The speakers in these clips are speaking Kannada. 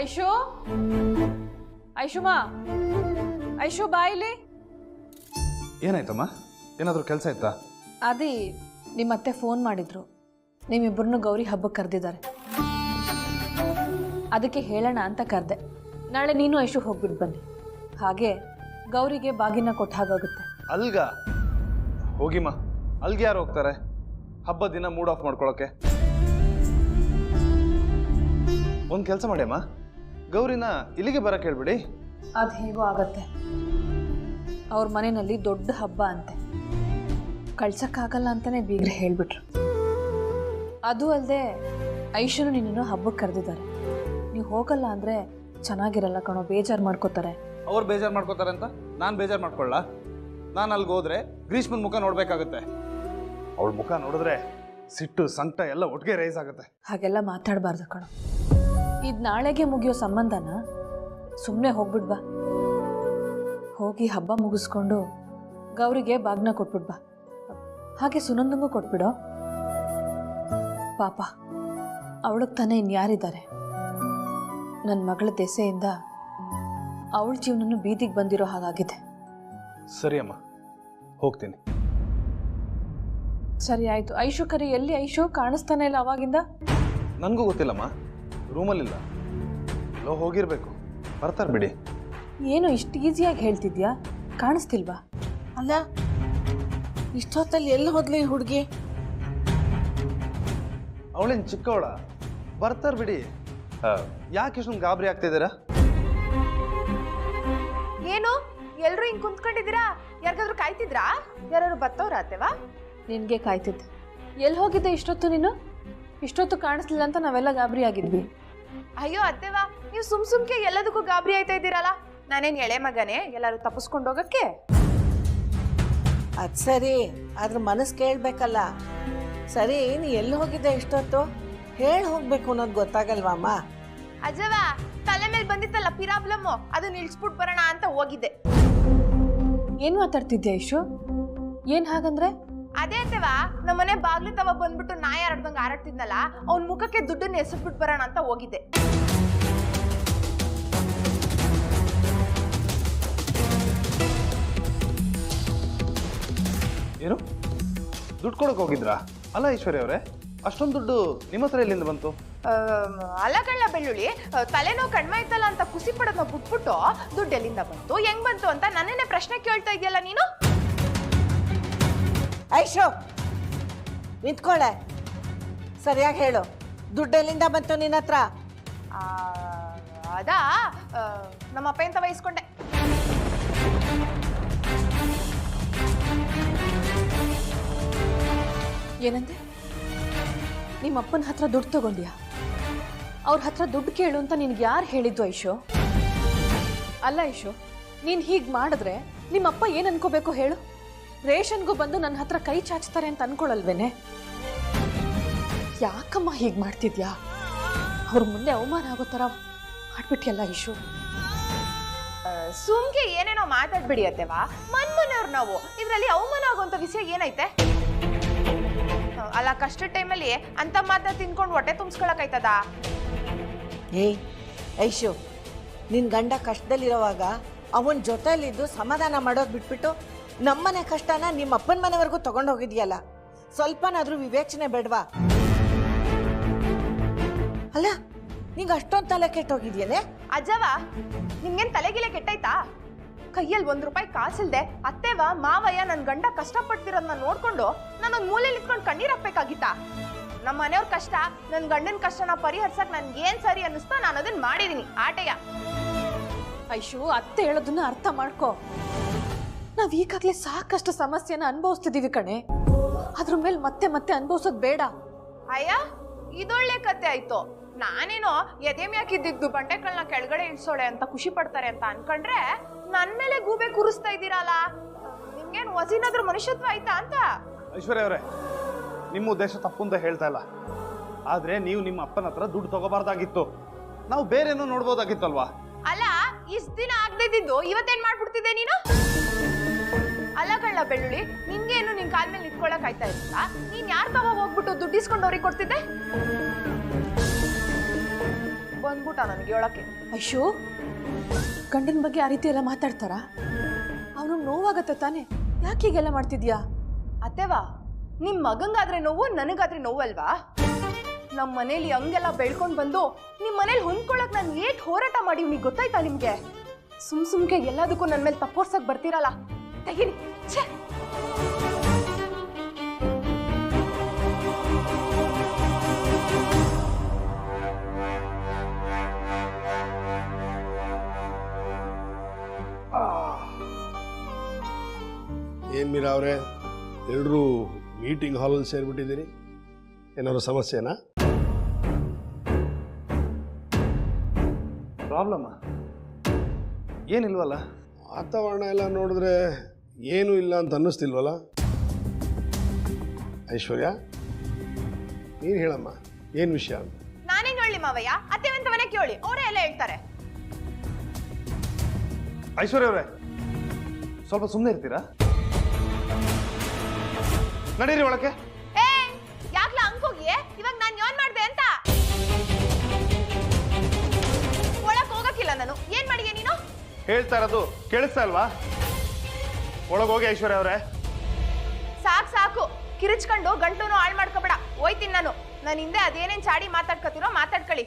ಐಶು ಐಶುಮಾ ಐಶು ಬಾಯಿಲಿ. ಏನಾಯ್ತಮ್ಮ? ಏನಾದರೂ ಕೆಲಸ ಇತ್ತಾ? ಅದೇ ನಿಮ್ಮತ್ತೆ ಫೋನ್ ಮಾಡಿದ್ರು, ನಿಮ್ಮಿಬ್ಬರನ್ನು ಗೌರಿ ಹಬ್ಬಕ್ಕೆ ಕರೆದಿದ್ದಾರೆ. ಅದಕ್ಕೆ ಹೇಳೋಣ ಅಂತ ಕರೆದೆ. ನಾಳೆ ನೀನು ಐಶು ಹೋಗ್ಬಿಟ್ಟು ಬನ್ನಿ, ಹಾಗೆ ಗೌರಿಗೆ ಬಾಗಿನ ಕೊಟ್ಟ ಹಾಗಾಗುತ್ತೆ. ಅಲ್ಗ ಹೋಗಿಮ್ಮ, ಅಲ್ಗೆ ಯಾರು ಹೋಗ್ತಾರೆ ಹಬ್ಬದ ದಿನ ಮೂಡ್ ಆಫ್ ಮಾಡ್ಕೊಳಕ್ಕೆ? ಒಂದು ಕೆಲಸ ಮಾಡಿ ಅಮ್ಮ, ಗೌರಿನ ಇಲ್ಲಿಗೆ ಬರಕ್ಕೆ ಹೇಳ್ಬಿಡಿ. ಅದು ಹೇಗೋ ಆಗತ್ತೆ, ಅವ್ರ ಮನೆಯಲ್ಲಿ ದೊಡ್ಡ ಹಬ್ಬ ಅಂತೆ, ಕಳ್ಸಕ್ಕಾಗಲ್ಲ ಅಂತಾನೆ ಬೀಗ್ರೆ ಹೇಳ್ಬಿಟ್ರು. ಅದು ಅಲ್ಲದೆ ಐಶುನು ನಿನ್ನನ್ನು ಹಬ್ಬಕ್ಕೆ ಕರೆದಿದ್ದಾರೆ. ನೀವು ಹೋಗಲ್ಲ ಅಂದರೆ ಚೆನ್ನಾಗಿರಲ್ಲ ಕಣೋ, ಬೇಜಾರು ಮಾಡ್ಕೋತಾರೆ. ಅವ್ರು ಬೇಜಾರು ಮಾಡ್ಕೋತಾರೆ ಅಂತ ನಾನು ಬೇಜಾರು ಮಾಡ್ಕೊಳ್ಳ? ನಾನು ಅಲ್ಲಿಗೆ ಹೋದ್ರೆ ಗ್ರೀಷ್ಮನ್ ಮುಖ ನೋಡ್ಬೇಕಾಗತ್ತೆ. ಅವಳ ಮುಖ ನೋಡಿದ್ರೆ ಸಿಟ್ಟು ಸಂಕಟ ಎಲ್ಲ ಒಟ್ಟಿಗೆ ರೈಸ್ ಆಗುತ್ತೆ. ಹಾಗೆಲ್ಲ ಮಾತಾಡಬಾರ್ದು ಕಣೋ. ಇದು ನಾಳೆಗೆ ಮುಗಿಯೋ ಸಂಬಂಧನ, ಸುಮ್ಮನೆ ಹೋಗ್ಬಿಡ್ಬಾ. ಹೋಗಿ ಹಬ್ಬ ಮುಗಿಸ್ಕೊಂಡು ಗೌರಿಗೆ ಬಾಗ್ನ ಕೊಟ್ಬಿಡ್ಬಾ. ಹಾಗೆ ಸುನಂದಂಗೂ ಕೊಟ್ಬಿಡೋ. ಪಾಪ ಅವಳಿಗೆ ತಾನೇ ಇನ್ಯಾರಿದ್ದಾರೆ? ನನ್ನ ಮಗಳ ದೆಸೆಯಿಂದ ಅವಳ ಜೀವನನು ಬೀದಿಗೆ ಬಂದಿರೋ ಹಾಗಾಗಿದೆ. ಸರಿ ಅಮ್ಮ, ಹೋಗ್ತೀನಿ. ಸರಿ ಆಯಿತು. ಐಶು ಕರಿ, ಎಲ್ಲಿ ಐಶು? ಕಾಣಿಸ್ತಾನೆ ಇಲ್ಲ ಅವಾಗಿಂದ. ನನಗೂ ಗೊತ್ತಿಲ್ಲಮ್ಮ, ರೂಮಲ್ಲಿಲ್ಲ, ಎಲ್ಲೋ ಹೋಗಿರ್ಬೇಕು. ಬರ್ತಾರೆ ಬಿಡಿ. ಏನು ಇಷ್ಟು ಈಸಿಯಾಗಿ ಹೇಳ್ತಿದ್ಯಾ? ಕಾಣಿಸ್ತಿಲ್ವಾ? ಅಲ್ಲ, ಇಷ್ಟೊತ್ತಲ್ಲಿ ಎಲ್ಲಿ ಹೋದ್ಲು ಈ ಹುಡುಗಿ? ಅವಳೇನು ಚಿಕ್ಕವಳ, ಬರ್ತಾರೆ ಬಿಡಿ. ಯಾಕೆ ಇಷ್ಟೊಂದು ಗಾಬರಿ ಆಗ್ತಿದ್ದೀರಾ? ಏನು ಎಲ್ರು ಹಿಂಗ್ ಕುಂತ್ಕೊಂಡಿದ್ದೀರಾ? ಯಾರಿಗಾದ್ರೂ ಕಾಯ್ತಿದ್ರಾ? ಯಾರು ಬತ್ತವ್ರ ಅತ್ತೆವಾ? ನಿನಗೆ ಕಾಯ್ತಿದ್ದೆ. ಎಲ್ಲಿ ಹೋಗಿದ್ದೆ ಇಷ್ಟೊತ್ತು ನೀನು? ಇಷ್ಟೊತ್ತು ಕಾಣಿಸ್ಲಿಲ್ಲ ಅಂತ ನಾವೆಲ್ಲ ಗಾಬರಿ ಆಗಿದ್ವಿ. ಅಯ್ಯೋ ಅತ್ತೆವಾ, ನೀವು ಸುಮ್ಕೆ ಎಲ್ಲದಕ್ಕೂ ಗಾಬರಿ ಆಯ್ತಾ ಇದ್ದೀರಲ್ಲ. ನಾನೇನ್ ಎಳೆ ಮಗನೇ ಎಲ್ಲಾರು ತಪ್ಪಿಸ್ಕೊಂಡು ಹೋಗಕ್ಕೆ? ಅದು ಸರಿ, ಆದ್ರ ಮನಸ್ಸು ಕೇಳಬೇಕಲ್ಲ. ಸರಿ, ನೀ ಎಲ್ಲಿ ಹೋಗಿದ್ದೆ ಇಷ್ಟೊತ್ತು? ಹೇಳಿ ಹೋಗ್ಬೇಕು ಅನ್ನೋದು ಗೊತ್ತಾಗಲ್ವಮ್ಮ? ಅಜ್ಜವ, ತಲೆ ಮೇಲೆ ಬಂದಿತ್ತಲ್ಲ ಪಿರಾಬ್ಲಮ್ಮು, ಅದು ನಿಲ್ಸ್ಬಿಟ್ಟು ಬರೋಣ ಅಂತ ಹೋಗಿದ್ದೆ. ಏನು ಮಾತಾಡ್ತಿದ್ಯಾ ಐಶು? ಏನು ಹಾಗಂದ್ರೆ? ಅದೇ ಅತ್ತೆವಾ, ನಮ್ಮನೆ ಬಾಗ್ಲು ತವ ಬಂದ್ಬಿಟ್ಟು ನಾಯಿ ಆಡ್ದಂಗೆ ಆರಾಡ್ತಿದ್ನಲ್ಲ, ಅವ್ನ ಮುಖಕ್ಕೆ ದುಡ್ಡನ್ನ ಎಸೆದ್ಬಿಟ್ಟು ಬರೋಣ ಅಂತ ಹೋಗಿದ್ದೆ. ಏನು ದುಡ್ಡು ಕೊಡೋಕೆ ಹೋಗಿದ್ರಾ? ಅಲ್ಲ ಐಶ್ವರ್ಯ ಅವರೇ, ಅಷ್ಟೊಂದು ದುಡ್ಡು ನಿಮ್ಮ ಹತ್ರ ಎಲ್ಲಿಂದ ಬಂತು? ಅಲಗಳ್ಳ ಬೆಳ್ಳುಳ್ಳಿ, ತಲೆನೋವು ಕಡಿಮೆ ಆಯ್ತಲ್ಲ ಅಂತ ಖುಷಿ ಪಡೋದನ್ನ ಬಿಟ್ಬಿಟ್ಟು ದುಡ್ಡು ಎಲ್ಲಿಂದ ಬಂತು, ಹೆಂಗ್ ಬಂತು ಅಂತ ನನ್ನೇನೆ ಪ್ರಶ್ನೆ ಕೇಳ್ತಾ ಇದೆಯಲ್ಲ ನೀನು. ಐಶೋ, ನಿಂತ್ಕೊಳ್ಳೆ, ಸರಿಯಾಗಿ ಹೇಳು. ದುಡ್ಡು ಎಲ್ಲಿಂದ ಬಂತು ನಿನ್ನ ಹತ್ರ? ಅದಾ, ನಮ್ಮ ಅಪ್ಪಂತ ವಹಿಸ್ಕೊಂಡೆ. ಏನಂತೆ? ನಿಮ್ಮ ಅಪ್ಪನ ಹತ್ರ ದುಡ್ಡು ತಗೊಂಡ್ಯಾ? ಅವ್ರ ಹತ್ರ ದುಡ್ಡು ಕೇಳು ಅಂತ ನಿನ್ಗೆ ಯಾರು ಹೇಳಿದ್ದು ಐಶು? ಅಲ್ಲ ಐಶು, ನೀನು ಹೀಗೆ ಮಾಡಿದ್ರೆ ನಿಮ್ಮಪ್ಪ ಏನು ಅನ್ಕೋಬೇಕು ಹೇಳು? ರೇಷನ್ಗೂ ಬಂದು ನನ್ನ ಹತ್ರ ಕೈ ಚಾಚ್ತಾರೆ ಅಂತ ಅನ್ಕೊಳಲ್ವೇನೆ? ಯಾಕಮ್ಮ ಹೀಗೆ ಮಾಡ್ತಿದ್ಯಾ? ಅವ್ರ ಮುಂದೆ ಅವಮಾನ ಆಗೋ ಥರ ಮಾಡ್ಬಿಟ್ಟಿಯಲ್ಲ ಐಶು. ಸುಮ್ಗೆ ಏನೇನೋ ಮಾತಾಡ್ಬಿಡಿ ಅತ್ತೆವಾ, ಮನ್ಮನೆಯವ್ರು ನಾವು. ಇದರಲ್ಲಿ ಅವಮಾನ ಆಗುವಂತ ವಿಷಯ ಏನೈತೆ? ಅಲ್ಲ, ಕಷ್ಟ ಟೈಮಲ್ಲಿ ಅಂತ ಮಾತ್ರ ತಿನ್ಕೊಂಡು ಹೊಟ್ಟೆ ತುಂಬಿಸ್ಕೊಳಕಾಯ್ತದ? ಏಯ್ ಐಶು, ನಿನ್ನ ಗಂಡ ಕಷ್ಟದಲ್ಲಿರೋವಾಗ ಅವನ ಜೊತೆಯಲ್ಲಿದ್ದು ಸಮಾಧಾನ ಮಾಡೋದು ಬಿಟ್ಬಿಟ್ಟು ನಮ್ಮನೆ ಕಷ್ಟನ ನಿಮ್ಮ ಅಪ್ಪನ ಮನೆವರೆಗೂ ತಗೊಂಡು ಹೋಗಿದ್ಯಲ್ಲ, ಸ್ವಲ್ಪನಾದ್ರೂ ವಿವೇಚನೆ ಬೇಡವಾ? ಅಲ್ಲ, ನಿಂಗೆ ಅಷ್ಟೊಂದು ತಲೆ ಕೆಟ್ಟೋಗಿದ್ಯೇನೆ? ಅಜ್ಜವ, ನಿಮ್ಗೇನ್ ತಲೆಗಿಲೆ ಕೆಟ್ಟೈತಾ? ಕೈಯಲ್ಲಿ ₹1 ಕಾಸಿಲ್ದೆ ಅತ್ತೆವ ಮಾವಯ್ಯ ನನ್ನ ಗಂಡ ಕಷ್ಟಪಡ್ತಿರೋದನ್ನ ನೋಡ್ಕೊಂಡು ನಾನೊಂದು ಮೂಲೆಯಲ್ಲಿ ಇಟ್ಕೊಂಡು ಕಣ್ಣೀರ್ ಹಾಕ್ಬೇಕಾಗಿತ್ತ? ನಮ್ಮ ಮನೆಯವ್ರ ಕಷ್ಟ, ನನ್ನ ಗಂಡನ ಕಷ್ಟನ ಪರಿಹರಿಸಕ್ ನನ್ಗೇನ್ ಸರಿ ಅನ್ನಿಸ್ತಾ ನಾನು ಅದನ್ನ ಮಾಡಿದೀನಿ. ಆಟೆಯ ಐಶು, ಅತ್ತೆ ಹೇಳೋದನ್ನ ಅರ್ಥ ಮಾಡ್ಕೋ. ನಾವ್ ಈಗಾಗಲೇ ಸಾಕಷ್ಟು ಸಮಸ್ಯೆನ ಅನುಭವಿಸ್ತಿದೀವಿ ಕಣೆ, ಅದ್ರ ಮೇಲೆ ಮತ್ತೆ ಮತ್ತೆ ಅನುಭವಿಸೋದು ಬೇಡ. ಅಯ್ಯ, ಇದೊಳ್ಳೆ ಕತೆ ಆಯ್ತು. ನಾನೇನೋ ಎದೆಮ್ಯಾಕಿದ್ದು ಬಂಡೆಗಳನ್ನ ಕೆಳಗಡೆ ಇಳಿಸೋಳೆ ಅಂತ ಖುಷಿ ಪಡ್ತಾರೆ ಅಂತ ಅನ್ಕೊಂಡ್ರೆ ನನ್ ಮೇಲೆ ಗೂಬೆ ಕೂರಿಸ್ತಾ ಇದ್ದೀರಲ್ಲ. ನಿಮ್ಗೇನು ವಸಿನಾದ್ರೂ ಮನುಷ್ಯತ್ವ ಆಯ್ತಾ ಅಂತ? ಐಶ್ವರ್ಯ ಅವರೇ, ನಿಮ್ಮ ಉದ್ದೇಶ ತಪ್ಪು ಅಂತ ಹೇಳ್ತಾ ಇಲ್ಲ, ಆದ್ರೆ ನೀವು ನಿಮ್ಮ ಅಪ್ಪನ ಹತ್ರ ದುಡ್ಡು ತಗೋಬಾರ್ದಾಗಿತ್ತು. ನಾವು ಬೇರೇನೋ ನೋಡ್ಬೋದಾಗಿತ್ತಲ್ವಾ? ಅಲ್ಲ, ಇಷ್ಟ ದಿನ ಆಗದಿದ್ದು ಇವತ್ತೇನ್ ಮಾಡ್ಬಿಡ್ತಿದ್ದೆ ನೀನು? ಅಲ್ಲಗಳ್ಳ ಬೆಳ್ಳುಳ್ಳಿ, ನಿನ್ಗೇನು ನಿನ್ ಕಾಲ್ ಮೇಲೆ ನಿಂತ್ಕೊಳಕ್ ಆಯ್ತಾ ಇರ್ತಾ? ನೀನ್ ಯಾರ್ ತಗೋ ಹೋಗ್ಬಿಟ್ಟು ದುಡ್ಡಿಸ್ಕೊಂಡು ಅವ್ರಿಗೆ ಕೊಡ್ತಿದ್ದೆ? ಬಂದ್ಬಿಟ್ಟ ನನಗೆ ಹೇಳಕ್ಕೆ. ಐಶು, ಗಂಡನ ಬಗ್ಗೆ ಆ ರೀತಿ ಎಲ್ಲ ಮಾತಾಡ್ತಾರ? ಅವನು ನೋವಾಗತ್ತೆ ತಾನೆ, ಯಾಕೆ ಹೀಗೆಲ್ಲ ಮಾಡ್ತಿದ್ಯಾ? ಅತ್ತೆವಾ, ನಿಮ್ ಮಗಂಗಾದ್ರೆ ನೋವು, ನನಗಾದ್ರೆ ನೋವು ಅಲ್ವಾ? ನಮ್ಮ ಮನೇಲಿ ಹಂಗೆಲ್ಲ ಬೆಳ್ಕೊಂಡ್ ಬಂದು ನಿಮ್ ಮನೇಲಿ ಹೊಂದ್ಕೊಳಕ್ ನಾನು ಏಟ್ ಹೋರಾಟ ಮಾಡಿವ್ನಿ ಗೊತ್ತಾಯ್ತಾ ನಿಮ್ಗೆ? ಸುಮ್ಕೆ ಎಲ್ಲದಕ್ಕೂ ನನ್ನ ಮೇಲೆ ತಪ್ಪೋರ್ಸಕ್ ಬರ್ತೀರಲ್ಲ, ತೆಗೀರಿ. ಛೇ, ಏನು ಮೀರಾ ಅವರೇ, ಎಲ್ಲರೂ ಮೀಟಿಂಗ್ ಹಾಲಲ್ಲಿ ಸೇರಿಬಿಟ್ಟಿದ್ದೀರಿ? ಏನಾದ್ರು ಸಮಸ್ಯೆನಾ? ಪ್ರಾಬ್ಲಮ್ಮ ಏನಿಲ್ವಲ್ಲ? ವಾತಾವರಣ ಎಲ್ಲ ನೋಡಿದ್ರೆ ಏನೂ ಇಲ್ಲ ಅಂತ ಅನ್ನಿಸ್ತಿಲ್ವಲ್ಲ? ಐಶ್ವರ್ಯ, ನೀನು ಹೇಳಮ್ಮ, ಏನು ವಿಷಯ ಅಂತ. ನಾನೇನು ಹೇಳಿ ಮಾವಯ್ಯ? ಅತ್ತೆವಂತ ಮನೆ ಕೇಳಿ, ಅವರೇ ಎಲ್ಲ ಹೇಳ್ತಾರೆ. ಐಶ್ವರ್ಯ ಅವರೇ, ಸ್ವಲ್ಪ ಸುಮ್ಮನೆ ಇರ್ತೀರಾ? ನಡೀರಿ ಒಳಕ್ಕೆ. ಯಾಕ್ಲ ಅಂಕೋಗಿಯೇ? ಇವಾಗ ನಾನು ಯೋನ್ ಮಾಡ್ದೆ ಅಂತ ಒಳಕ್ ಹೋಗಕ್ಕಿಲ್ಲ ನಾನು. ಏನ್ ಮಾಡಿಗೆ ನೀನು? ಹೇಳ್ತಾ ಇರೋದು ಕೇಳಿಸ್ತಾ ಇಲ್ವಾ? ಒಳಗೋಗಿ ಐಶ್ವರ್ಯ ಅವರೇ. ಸಾಕು ಕಿರಿಚ್ಕೊಂಡು ಗಂಟ್ಲೂನು ಹಾಳು ಮಾಡ್ಕೋಬೇಡ. ಹೋಯ್ತೀನಿ ನಾನು. ನನ್ನ ಹಿಂದೆ ಅದೇನೇನ್ ಚಾಡಿ ಮಾತಾಡ್ಕೊತೀರೋ ಮಾತಾಡ್ಕೊಳ್ಳಿ.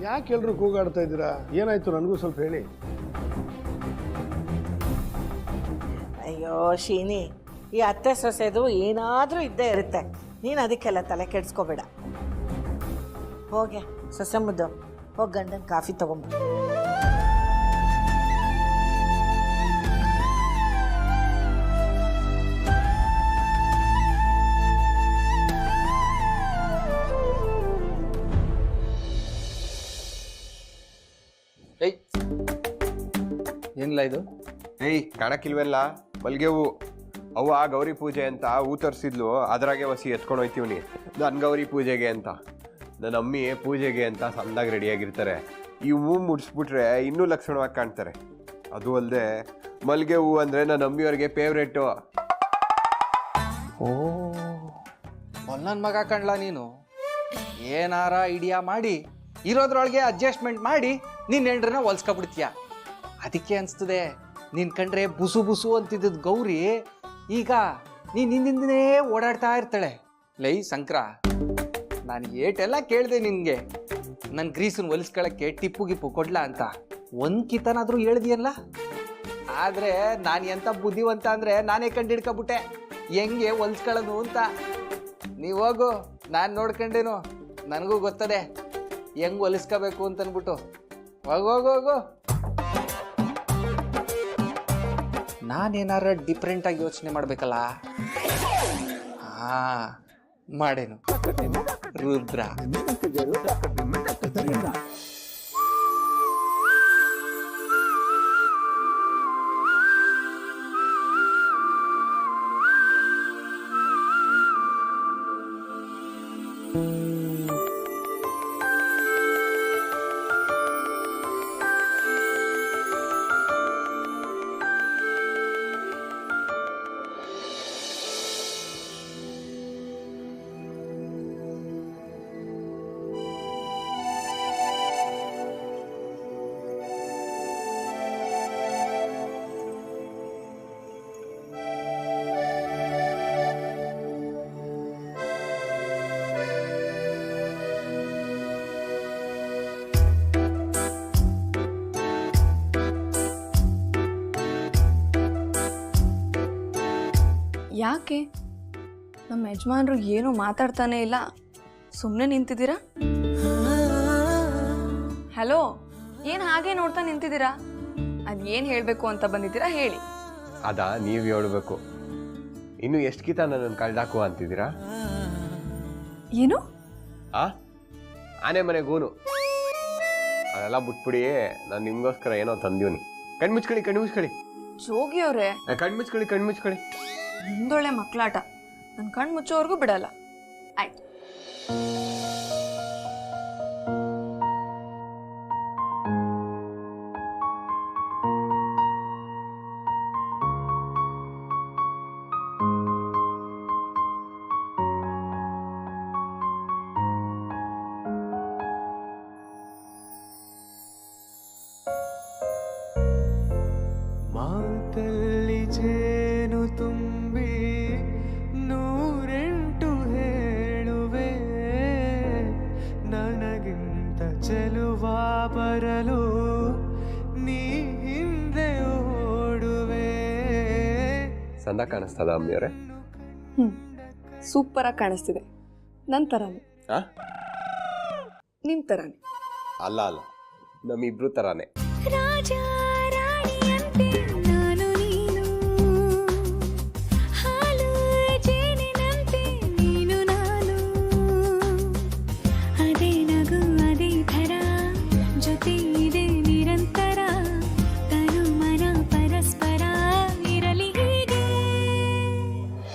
ಯಾಕೆ ಎಲ್ಲರೂ ಕೂಗಾಡ್ತಾ ಇದ್ದೀರಾ? ಏನಾಯ್ತು ನನಗೂ ಸ್ವಲ್ಪ ಹೇಳಿ. ಅಯ್ಯೋ ಶೀನಿ, ಈ ಅತ್ತೆ ಸೊಸೆದು ಏನಾದರೂ ಇದ್ದೇ ಇರುತ್ತೆ. ನೀನು ಅದಕ್ಕೆಲ್ಲ ತಲೆ ಕೆಡಿಸ್ಕೋಬೇಡ. ಹೋಗೆ ಸೊಸೆ ಮುದ್ದು, ಹೋಗಿ ಗಂಡನ ಕಾಫಿ ತಗೊಂಬ. ಏಯ್, ಏನಿಲ್ಲ ಇದು? ಏಯ್, ಕಾಣಕ್ಕಿಲ್ವೆಲ್ಲ ಮಲ್ಗೆ ಹೂವು. ಅವ್ವ ಗೌರಿ ಪೂಜೆ ಅಂತ ಹೂ ತರಿಸಿದ್ಲು, ಅದ್ರಾಗೆ ಹೊಸಿ ಎತ್ಕೊಂಡು ಹೋಯ್ತೀವ್ನಿ. ನನ್ನ ಗೌರಿ ಪೂಜೆಗೆ ಅಂತ, ನನ್ನ ಅಮ್ಮಿ ಪೂಜೆಗೆ ಅಂತ ಸಂದಾಗಿ ರೆಡಿಯಾಗಿರ್ತಾರೆ. ಈ ಹೂ ಮುಡಿಸ್ಬಿಟ್ರೆ ಇನ್ನೂ ಲಕ್ಷಣವಾಗಿ ಕಾಣ್ತಾರೆ. ಅದು ಅಲ್ಲದೆ ಮಲ್ಗೆ ಹೂ ಅಂದರೆ ನನ್ನ ಅಮ್ಮಿಯವ್ರಿಗೆ ಫೇವ್ರೇಟು. ಓ, ನನ್ನ ಮಗ ಕಣ್ಲ ನೀನು. ಏನಾರ ಐಡಿಯಾ ಮಾಡಿ ಇರೋದ್ರೊಳಗೆ ಅಡ್ಜಸ್ಟ್ಮೆಂಟ್ ಮಾಡಿ ನಿನ್ನ ಹೆಂಡ್ರನ್ನ ಹೊಲ್ಸ್ಕೊಬಿಡ್ತೀಯ. ಅದಕ್ಕೆ ಅನಿಸ್ತದೆ ನಿನ್ ಕಂಡ್ರೆ ಬುಸು ಬುಸು ಅಂತಿದ್ದದ್ ಗೌರಿ ಈಗ ನೀನು ಹಿಂದಿಂದನೇ ಓಡಾಡ್ತಾ ಇರ್ತಾಳೆ. ಲೈ ಸಂಕ್ರ, ನಾನು ಏಟೆಲ್ಲ ಕೇಳಿದೆ ನಿನಗೆ ನನ್ನ ಗ್ರೀಸನ್ನು ಹೊಲಿಸ್ಕೊಳಕ್ಕೆ ಟಿಪ್ಪು ಗಿಪ್ಪು ಕೊಡ್ಲಾ ಅಂತ. ಒಂದು ಕಿತನಾದರೂ ಹೇಳ್ದಿಯಲ್ಲ. ಆದರೆ ನಾನು ಎಂಥ ಬುದ್ಧಿವಂತ ಅಂದರೆ ನಾನೇ ಕಂಡಿಡ್ಕೊಬಿಟ್ಟೆ ಹೆಂಗೆ ಹೊಲ್ಸ್ಕೊಳ್ಳೋದು ಅಂತ. ನೀವು ಹೋಗು, ನಾನು ನೋಡ್ಕೊಂಡೇನು, ನನಗೂ ಗೊತ್ತದೆ ಹೆಂಗೆ ಹೊಲಿಸ್ಕೋಬೇಕು ಅಂತನ್ಬಿಟ್ಟು. ಹೋಗು. ನಾನೇನಾರ ಡಿಫ್ರೆಂಟಾಗಿ ಯೋಚನೆ ಮಾಡಬೇಕಲ್ಲ. ಮಾಡೇನು ರುದ್ರ. ಯಾಕೆ ನಮ್ಮ ಯಜಮಾನ್ರು ಏನೂ ಮಾತಾಡ್ತಾನೆ ಇಲ್ಲ, ಸುಮ್ಮನೆ ನಿಂತಿದ್ದೀರಾ? ಹಲೋ, ಏನು ಹಾಗೆ ನೋಡ್ತಾ ನಿಂತಿದ್ದೀರಾ? ಅದು ಏನು ಹೇಳಬೇಕು ಅಂತ ಬಂದಿದ್ದೀರಾ ಹೇಳಿ. ಅದಾ ನೀವು ಹೇಳ್ಬೇಕು. ಇನ್ನು ಎಷ್ಟು ಕಿತ ನನ್ನನ್ನು ಕಳ್ದಾಕುವ ಅಂತಿದ್ದೀರಾ? ಏನು? ಆನೆ ಮನೆಗೂನು ಅದೆಲ್ಲ ಬಿಟ್ಬಿಡಿ. ನಾನು ನಿಮ್ಗೋಸ್ಕರ ಏನೋ ತಂದೀವ್ನಿ. ಕಣ್ಮುಚ್ಕೊಳ್ಳಿ. ಜೋಗಿ ಅವರೇ, ಕಣ್ಮುಚ್ಕೊಳ್ಳಿ. ನಿಮ್ದೊಳ್ಳೆ ಮಕ್ಕಳಾಟ. ನನ್ನ ಕಣ್ಣು ಮುಚ್ಚೋವರೆಗೂ ಬಿಡಲ್ಲ. ಆಯ್ತು. ಚಂದ ಕಾಣಿಸ್ತದ ಅಮ್ಮಿಯವರೇ? ಸೂಪರಾಗಿ ಕಾಣಿಸ್ತಿದೆ. ನನ್ನ ಥರನೇ, ಆ? ನಿಮ್ಮ ಥರನೇ. ಅಲ್ಲ ನಮ್ಮಿಬ್ರು ಥರಾನೇ. ರಾಜ ರಾಣಿಯಂತೆ